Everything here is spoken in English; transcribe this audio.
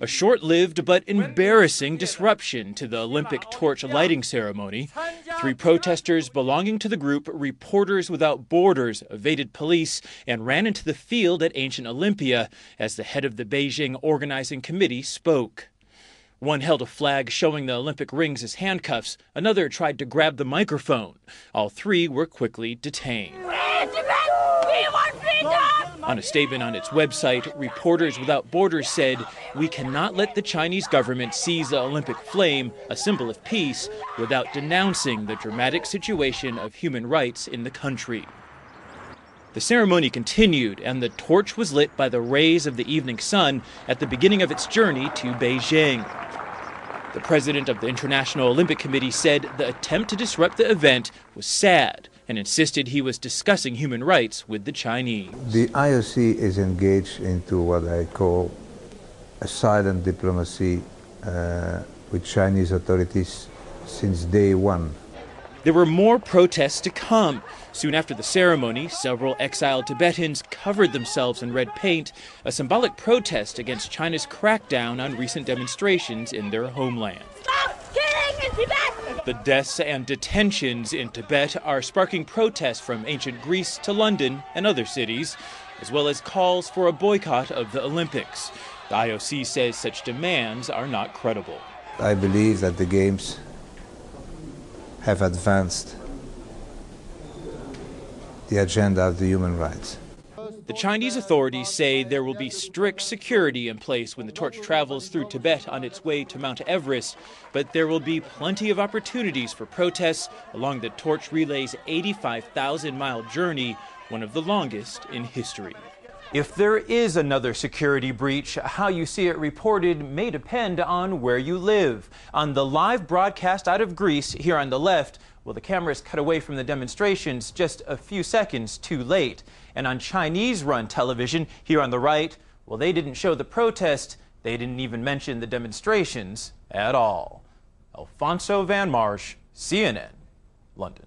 A short-lived but embarrassing disruption to the Olympic torch lighting ceremony. 3 protesters belonging to the group Reporters Without Borders evaded police and ran into the field at ancient Olympia as the head of the Beijing organizing committee spoke. One held a flag showing the Olympic rings as handcuffs. Another tried to grab the microphone. All 3 were quickly detained. On a statement on its website, Reporters Without Borders said, "We cannot let the Chinese government seize the Olympic flame, a symbol of peace, without denouncing the dramatic situation of human rights in the country." The ceremony continued, and the torch was lit by the rays of the evening sun at the beginning of its journey to Beijing. The president of the International Olympic Committee said the attempt to disrupt the event was sad and insisted he was discussing human rights with the Chinese. The IOC is engaged into what I call a silent diplomacy with Chinese authorities since day one. There were more protests to come. Soon after the ceremony, several exiled Tibetans covered themselves in red paint, a symbolic protest against China's crackdown on recent demonstrations in their homeland. Stop killing in Tibet! The deaths and detentions in Tibet are sparking protests from ancient Greece to London and other cities, as well as calls for a boycott of the Olympics. The IOC says such demands are not credible. I believe that the Games have advanced the agenda of the human rights. The Chinese authorities say there will be strict security in place when the torch travels through Tibet on its way to Mount Everest, but there will be plenty of opportunities for protests along the torch relay's 85,000-mile journey, one of the longest in history. If there is another security breach, how you see it reported may depend on where you live. On the live broadcast out of Greece, here on the left, well, the cameras cut away from the demonstrations just a few seconds too late. And on Chinese-run television, here on the right, well, they didn't show the protest. They didn't even mention the demonstrations at all. Alfonso Van Marsh, CNN, London.